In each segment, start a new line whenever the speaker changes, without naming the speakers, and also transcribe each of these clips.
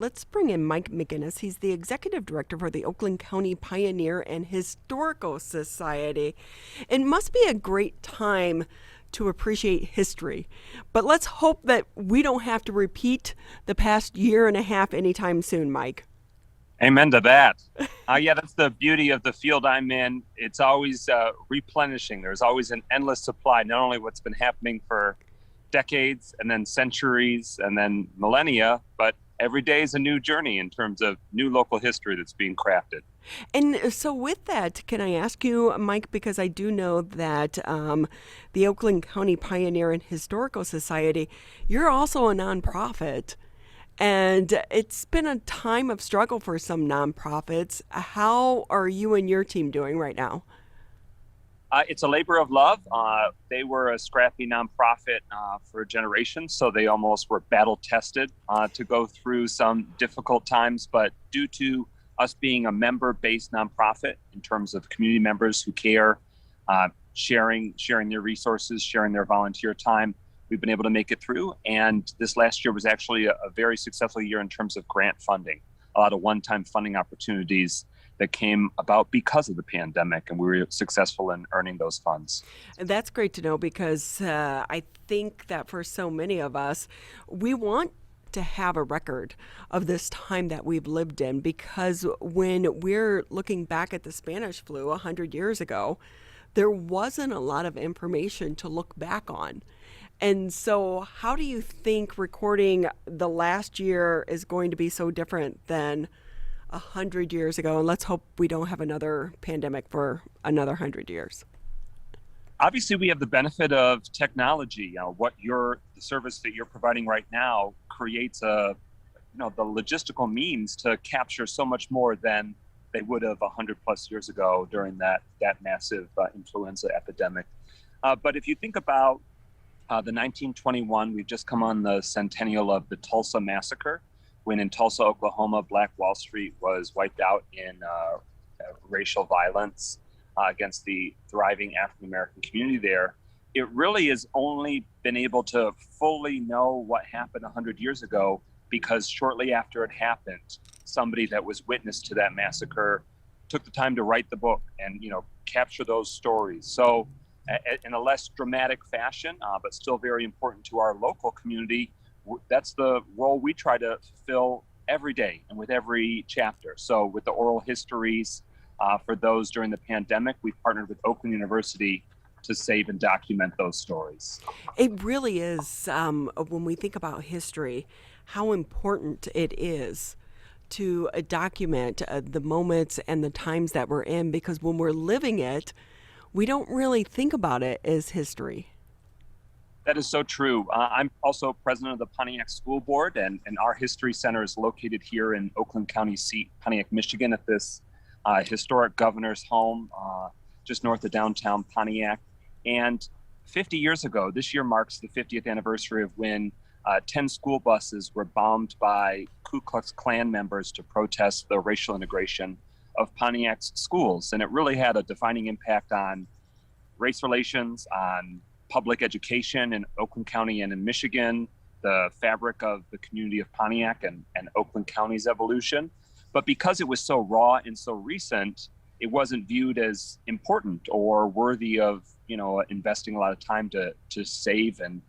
Let's bring in Mike McGuinness. He's the executive director for the Oakland County Pioneer and Historical Society. It must be a great time to appreciate history, but let's hope that we don't have to repeat the past year and a half anytime soon, Mike.
Amen to that. Yeah, that's the beauty of the field I'm in. It's always replenishing. There's always an endless supply, not only what's been happening for decades and then centuries and then millennia, but every day is a new journey in terms of new local history that's being crafted.
And so, with that, can I ask you, Mike, because I do know that the Oakland County Pioneer and Historical Society, you're also a nonprofit. And it's been a time of struggle for some nonprofits. How are you and your team doing right now?
It's a labor of love. They were a scrappy nonprofit for generations, so they almost were battle tested to go through some difficult times. But due to us being a member-based nonprofit in terms of community members who care, sharing their resources, sharing their volunteer time, we've been able to make it through. And this last year was actually a very successful year in terms of grant funding, a lot of one-time funding opportunities that came about because of the pandemic, and we were successful in earning those funds.
And that's great to know because I think that for so many of us, we want to have a record of this time that we've lived in, because when we're looking back at the Spanish flu 100 years ago, there wasn't a lot of information to look back on. And so, how do you think recording the last year is going to be so different than 100 years ago? And let's hope we don't have another pandemic for another 100 years.
Obviously, we have the benefit of technology. The service that you're providing right now creates the logistical means to capture so much more than they would have 100+ years ago during that massive influenza epidemic. But if you think about the 1921, we've just come on the centennial of the Tulsa massacre, when in Tulsa, Oklahoma, Black Wall Street was wiped out in racial violence against the thriving African-American community there. It really has only been able to fully know what happened 100 years ago because shortly after it happened, somebody that was witness to that massacre took the time to write the book and, capture those stories. So in a less dramatic fashion, but still very important to our local community, that's the role we try to fulfill every day and with every chapter. So with the oral histories for those during the pandemic, we've partnered with Oakland University to save and document those stories.
It really is, when we think about history, how important it is to document the moments and the times that we're in, because when we're living it, we don't really think about it as history.
That is so true. I'm also president of the Pontiac School Board, and our History Center is located here in Oakland County seat, Pontiac, Michigan, at this historic governor's home just north of downtown Pontiac. And 50 years ago, this year marks the 50th anniversary of when 10 school buses were bombed by Ku Klux Klan members to protest the racial integration of Pontiac's schools. And it really had a defining impact on race relations, on public education in Oakland County and in Michigan, the fabric of the community of Pontiac and Oakland County's evolution. But because it was so raw and so recent, it wasn't viewed as important or worthy of, investing a lot of time to save and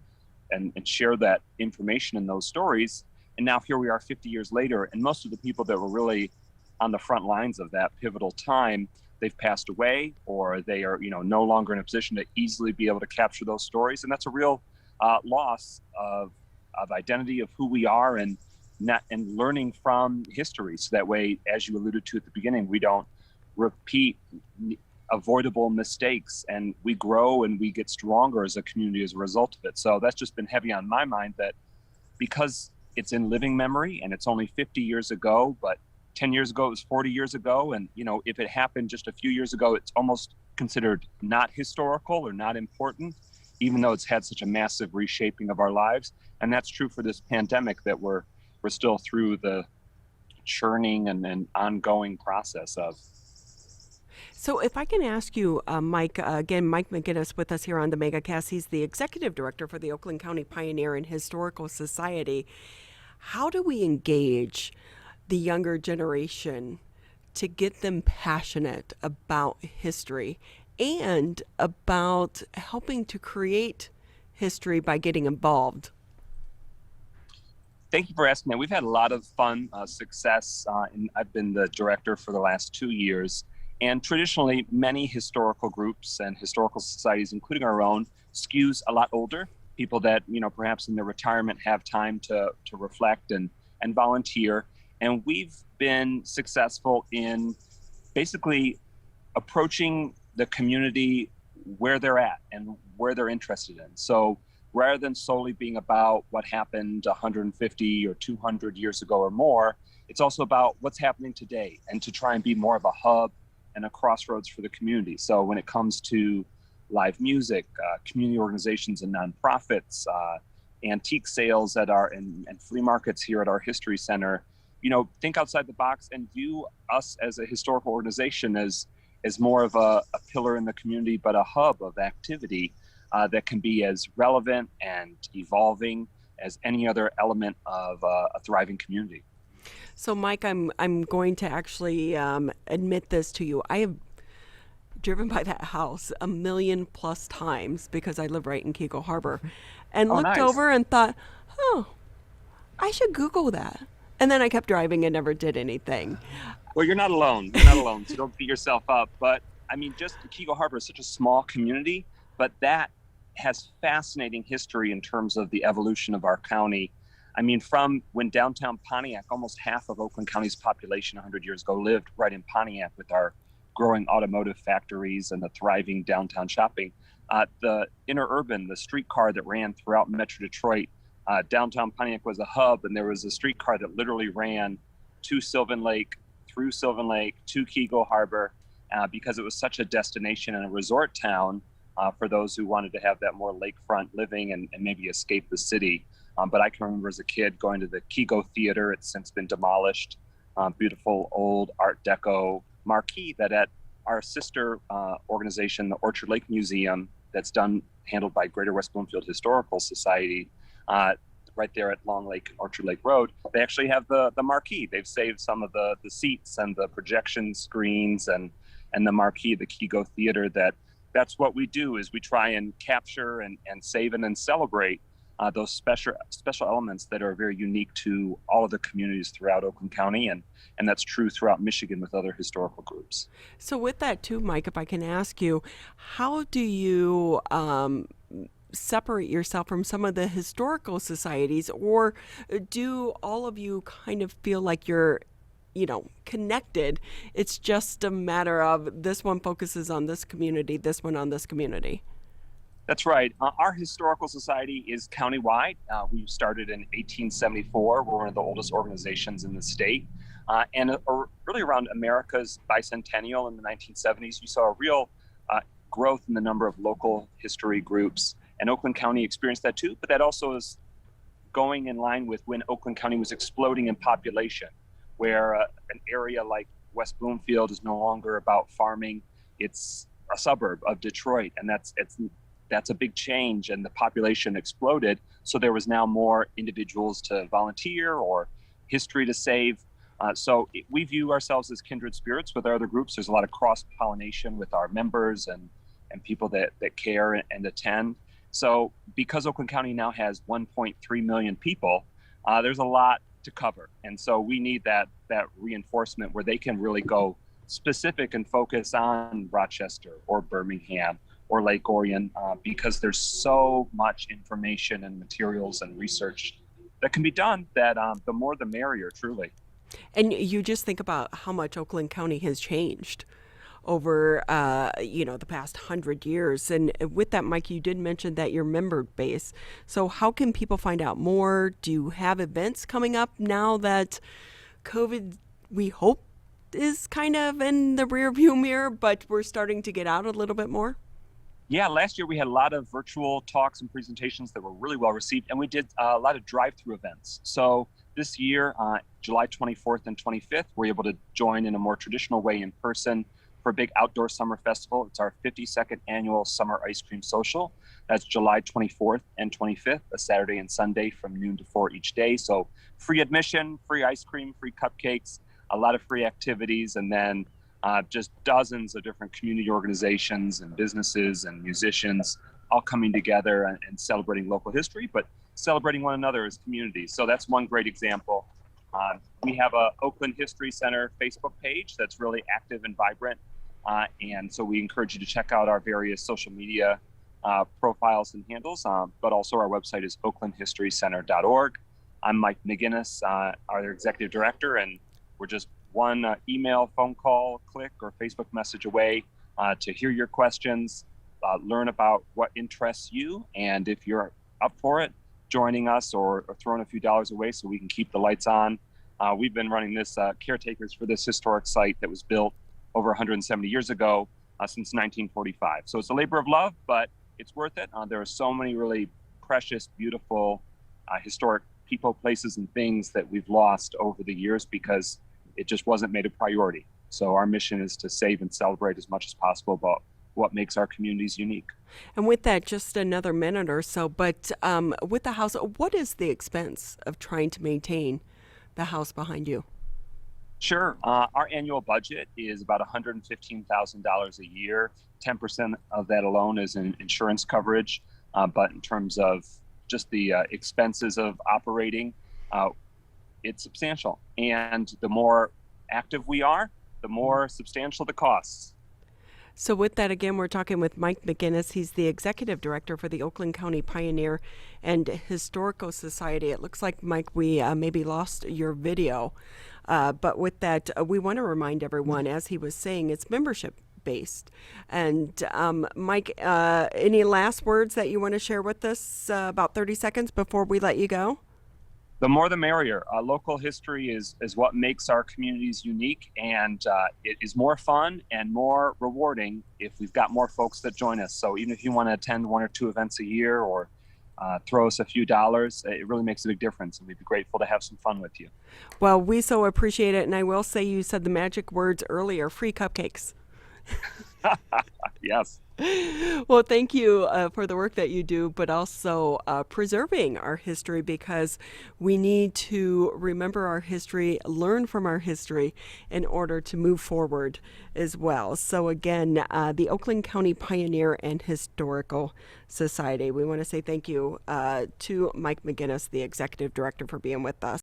share that information in those stories. And now here we are 50 years later, and most of the people that were really on the front lines of that pivotal time, they've passed away, or they are, no longer in a position to easily be able to capture those stories. And that's a real loss of identity of who we are and learning from history. So that way, as you alluded to at the beginning, we don't repeat avoidable mistakes, and we grow and we get stronger as a community as a result of it. So that's just been heavy on my mind, that because it's in living memory and it's only 50 years ago, but 10 years ago, it was 40 years ago. And, if it happened just a few years ago, it's almost considered not historical or not important, even though it's had such a massive reshaping of our lives. And that's true for this pandemic that we're still through the churning and ongoing process of.
So if I can ask you, Mike, again, Mike McGuinness with us here on the MegaCast. He's the executive director for the Oakland County Pioneer and Historical Society. How do we engage the younger generation to get them passionate about history and about helping to create history by getting involved?
Thank you for asking that. We've had a lot of fun, success, and I've been the director for the last 2 years. And traditionally, many historical groups and historical societies, including our own, skews a lot older. People that perhaps in their retirement have time to reflect and volunteer. And we've been successful in basically approaching the community where they're at and where they're interested in. So rather than solely being about what happened 150 or 200 years ago or more, it's also about what's happening today and to try and be more of a hub and a crossroads for the community. So when it comes to live music, community organizations and nonprofits, antique sales at our and flea markets here at our history center, think outside the box and view us as a historical organization as more of a pillar in the community, but a hub of activity that can be as relevant and evolving as any other element of a thriving community.
So, Mike, I'm going to actually admit this to you. I have driven by that house a million plus times because I live right in Keego Harbor, and looked
Nice.
over and thought, oh, I should Google that. And then I kept driving and never did anything.
Well, you're not alone. You're not alone. So don't beat yourself up. But I mean, just Keego Harbor is such a small community, but that has fascinating history in terms of the evolution of our county. I mean, from when downtown Pontiac, almost half of Oakland County's population 100 years ago lived right in Pontiac with our growing automotive factories and the thriving downtown shopping. The interurban, the streetcar that ran throughout Metro Detroit, downtown Pontiac was a hub, and there was a streetcar that literally ran to Sylvan Lake, through Sylvan Lake, to Keego Harbor, because it was such a destination and a resort town for those who wanted to have that more lakefront living and maybe escape the city. But I can remember as a kid going to the Keego Theater. It's since been demolished. Beautiful old Art Deco marquee that at our sister organization, the Orchard Lake Museum, that's handled by Greater West Bloomfield Historical Society, right there at Long Lake and Orchard Lake Road, they actually have the marquee. They've saved some of the seats and the projection screens and the marquee, the Keego Theater. That's what we do, is we try and capture and save and then celebrate those special elements that are very unique to all of the communities throughout Oakland County, and that's true throughout Michigan with other historical groups.
So with that too, Mike, if I can ask you, how do you separate yourself from some of the historical societies, or do all of you kind of feel like you're connected? It's just a matter of this one focuses on this community, this one on this community.
That's right. Our historical society is countywide. We started in 1874. We're one of the oldest organizations in the state. And really around America's bicentennial in the 1970s, you saw a real growth in the number of local history groups. And Oakland County experienced that too, but that also is going in line with when Oakland County was exploding in population, where an area like West Bloomfield is no longer about farming. It's a suburb of Detroit, and that's a big change, and the population exploded. So there was now more individuals to volunteer or history to save. So we view ourselves as kindred spirits with our other groups. There's a lot of cross-pollination with our members and people that care and attend. So because Oakland County now has 1.3 million people, there's a lot to cover. And so we need that reinforcement where they can really go specific and focus on Rochester or Birmingham or Lake Orion, because there's so much information and materials and research that can be done that the more the merrier, truly.
And you just think about how much Oakland County has changed over, the past 100 years. And with that, Mike, you did mention that your member base. So how can people find out more? Do you have events coming up now that COVID, we hope, is kind of in the rearview mirror, but we're starting to get out a little bit more?
Yeah, last year we had a lot of virtual talks and presentations that were really well received, and we did a lot of drive-through events. So this year, July 24th and 25th, we're able to join in a more traditional way in person for a big outdoor summer festival. It's our 52nd annual Summer Ice Cream Social. That's July 24th and 25th, a Saturday and Sunday from noon to 4 each day. So free admission, free ice cream, free cupcakes, a lot of free activities, and then just dozens of different community organizations and businesses and musicians all coming together and celebrating local history, but celebrating one another as communities. So that's one great example. We have a Oakland History Center Facebook page that's really active and vibrant. And so we encourage you to check out our various social media profiles and handles, but also our website is oaklandhistorycenter.org. I'm Mike McGuinness, our executive director, and we're just one email, phone call, click, or Facebook message away to hear your questions, learn about what interests you, and if you're up for it, joining us or throwing a few dollars away so we can keep the lights on. We've been running this caretakers for this historic site that was built over 170 years ago since 1945. So it's a labor of love, but it's worth it. There are so many really precious, beautiful, historic people, places, and things that we've lost over the years because it just wasn't made a priority. So our mission is to save and celebrate as much as possible about what makes our communities unique.
And with that, just another minute or so, but with the house, what is the expense of trying to maintain the house behind you?
Sure. Our annual budget is about $115,000 a year. 10% of that alone is in insurance coverage. But in terms of just the expenses of operating, it's substantial. And the more active we are, the more substantial the costs.
So with that, again, we're talking with Mike McGuinness. He's the executive director for the Oakland County Pioneer and Historical Society. It looks like, Mike, we maybe lost your video. But with that, we want to remind everyone, as he was saying, it's membership based. And Mike, any last words that you want to share with us, about 30 seconds before we let you go?
The more the merrier. Local history is what makes our communities unique, and it is more fun and more rewarding if we've got more folks that join us. So even if you want to attend one or two events a year or throw us a few dollars, it really makes a big difference, and we'd be grateful to have some fun with you.
Well, we so appreciate it, and I will say you said the magic words earlier, free cupcakes.
Yes.
Well, thank you for the work that you do, but also preserving our history, because we need to remember our history, learn from our history in order to move forward as well. So again, the Oakland County Pioneer and Historical Society. We want to say thank you to Mike McGuinness, the executive director, for being with us.